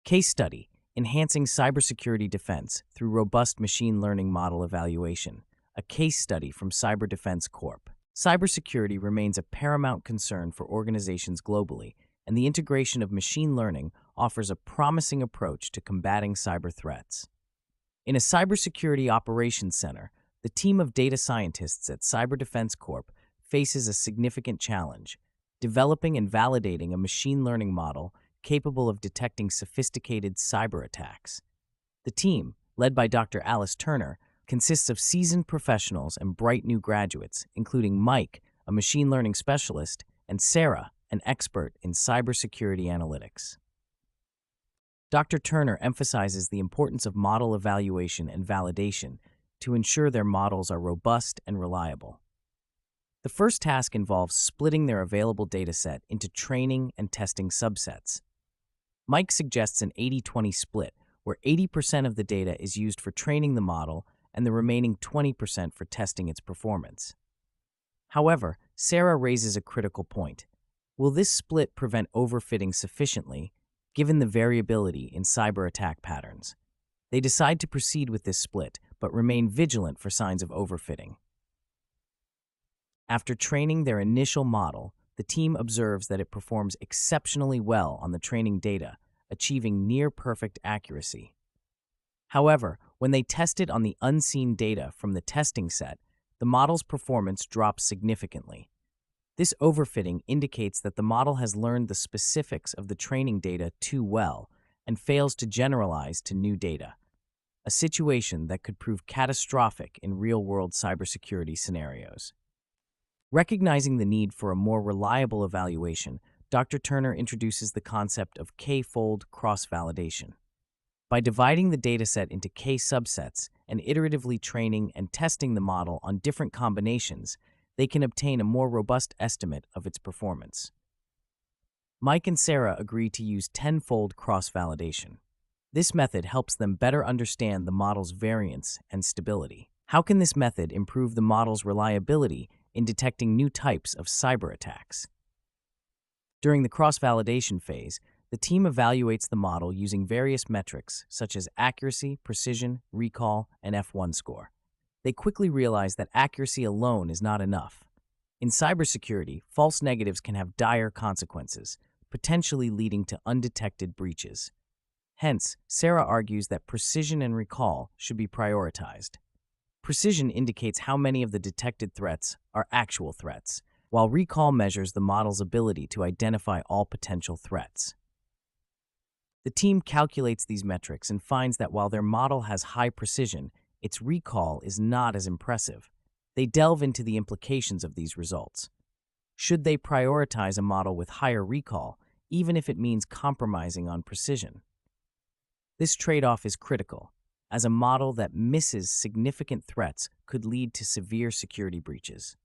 Case study: Enhancing Cybersecurity Defense Through Robust Machine Learning Model Evaluation, a case study from Cyber Defense Corp. Cybersecurity remains a paramount concern for organizations globally, and the integration of machine learning offers a promising approach to combating cyber threats. In a cybersecurity operations center, the team of data scientists at Cyber Defense Corp faces a significant challenge: developing and validating a machine learning model capable of detecting sophisticated cyber attacks. The team, led by Dr. Alice Turner, consists of seasoned professionals and bright new graduates, including Mike, a machine learning specialist, and Sarah, an expert in cybersecurity analytics. Dr. Turner emphasizes the importance of model evaluation and validation to ensure their models are robust and reliable. The first task involves splitting their available dataset into training and testing subsets. Mike suggests an 80-20 split, where 80% of the data is used for training the model and the remaining 20% for testing its performance. However, Sarah raises a critical point. Will this split prevent overfitting sufficiently, given the variability in cyber attack patterns? They decide to proceed with this split, but remain vigilant for signs of overfitting. After training their initial model, the team observes that it performs exceptionally well on the training data, achieving near-perfect accuracy. However, when they test it on the unseen data from the testing set, the model's performance drops significantly. This overfitting indicates that the model has learned the specifics of the training data too well and fails to generalize to new data, a situation that could prove catastrophic in real-world cybersecurity scenarios. Recognizing the need for a more reliable evaluation, Dr. Turner introduces the concept of K-fold cross-validation. By dividing the dataset into K subsets and iteratively training and testing the model on different combinations, they can obtain a more robust estimate of its performance. Mike and Sarah agree to use 10-fold cross-validation. This method helps them better understand the model's variance and stability. How can this method improve the model's reliability in detecting new types of cyber attacks? During the cross-validation phase, the team evaluates the model using various metrics such as accuracy, precision, recall, and F1 score. They quickly realize that accuracy alone is not enough. In cybersecurity, false negatives can have dire consequences, potentially leading to undetected breaches. Hence, Sarah argues that precision and recall should be prioritized. Precision indicates how many of the detected threats are actual threats, while recall measures the model's ability to identify all potential threats. The team calculates these metrics and finds that while their model has high precision, its recall is not as impressive. They delve into the implications of these results. Should they prioritize a model with higher recall, even if it means compromising on precision? This trade-off is critical, as a model that misses significant threats could lead to severe security breaches.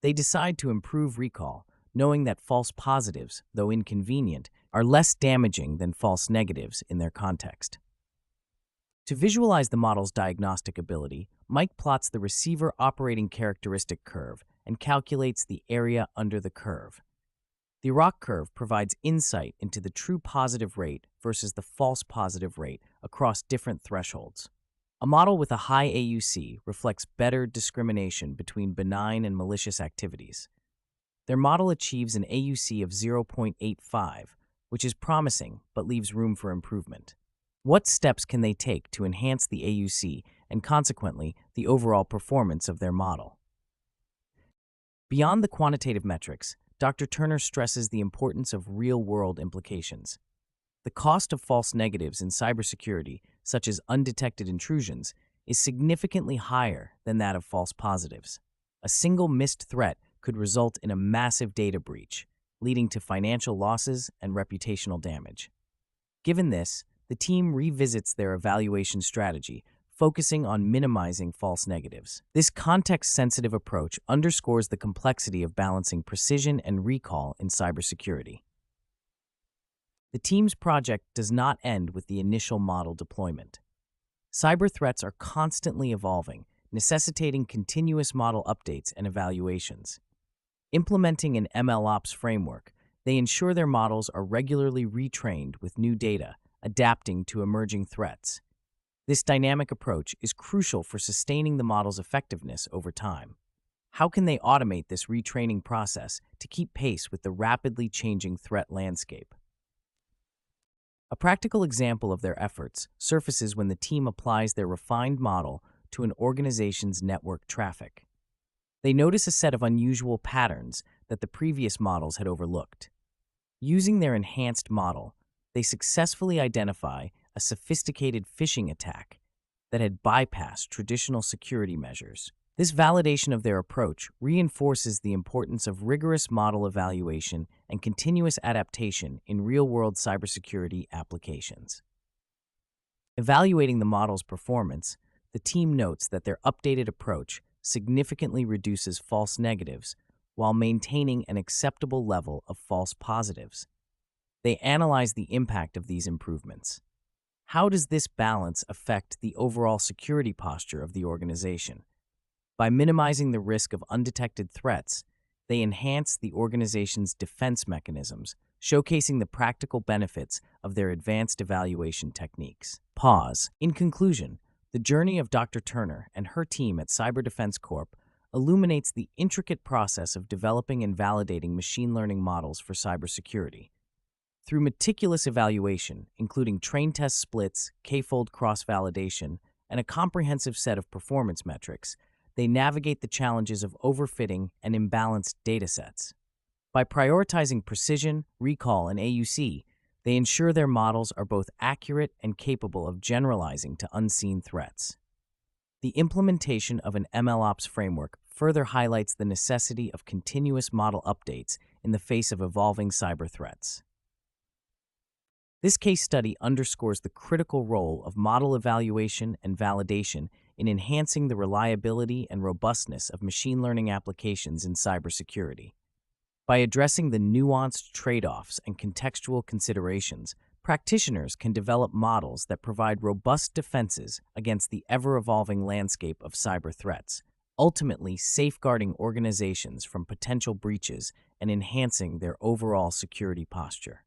They decide to improve recall, knowing that false positives, though inconvenient, are less damaging than false negatives in their context. To visualize the model's diagnostic ability, Mike plots the receiver operating characteristic curve and calculates the area under the curve. The ROC curve provides insight into the true positive rate versus the false positive rate across different thresholds. A model with a high AUC reflects better discrimination between benign and malicious activities. Their model achieves an AUC of 0.85, which is promising but leaves room for improvement. What steps can they take to enhance the AUC and consequently the overall performance of their model? Beyond the quantitative metrics, Dr. Turner stresses the importance of real-world implications. The cost of false negatives in cybersecurity, such as undetected intrusions, is significantly higher than that of false positives. A single missed threat could result in a massive data breach, leading to financial losses and reputational damage. Given this, the team revisits their evaluation strategy, focusing on minimizing false negatives. This context-sensitive approach underscores the complexity of balancing precision and recall in cybersecurity. The team's project does not end with the initial model deployment. Cyber threats are constantly evolving, necessitating continuous model updates and evaluations. Implementing an MLOps framework, they ensure their models are regularly retrained with new data, adapting to emerging threats. This dynamic approach is crucial for sustaining the model's effectiveness over time. How can they automate this retraining process to keep pace with the rapidly changing threat landscape? A practical example of their efforts surfaces when the team applies their refined model to an organization's network traffic. They notice a set of unusual patterns that the previous models had overlooked. Using their enhanced model, they successfully identify a sophisticated phishing attack that had bypassed traditional security measures. This validation of their approach reinforces the importance of rigorous model evaluation and continuous adaptation in real-world cybersecurity applications. Evaluating the model's performance, the team notes that their updated approach significantly reduces false negatives while maintaining an acceptable level of false positives. They analyze the impact of these improvements. How does this balance affect the overall security posture of the organization? By minimizing the risk of undetected threats, they enhance the organization's defense mechanisms, showcasing the practical benefits of their advanced evaluation techniques. Pause. In conclusion, the journey of Dr. Turner and her team at Cyber Defense Corp illuminates the intricate process of developing and validating machine learning models for cybersecurity. Through meticulous evaluation, including train test splits, k-fold cross-validation, and a comprehensive set of performance metrics, they navigate the challenges of overfitting and imbalanced datasets. By prioritizing precision, recall, and AUC, they ensure their models are both accurate and capable of generalizing to unseen threats. The implementation of an MLOps framework further highlights the necessity of continuous model updates in the face of evolving cyber threats. This case study underscores the critical role of model evaluation and validation in enhancing the reliability and robustness of machine learning applications in cybersecurity. By addressing the nuanced trade-offs and contextual considerations, practitioners can develop models that provide robust defenses against the ever-evolving landscape of cyber threats, ultimately safeguarding organizations from potential breaches and enhancing their overall security posture.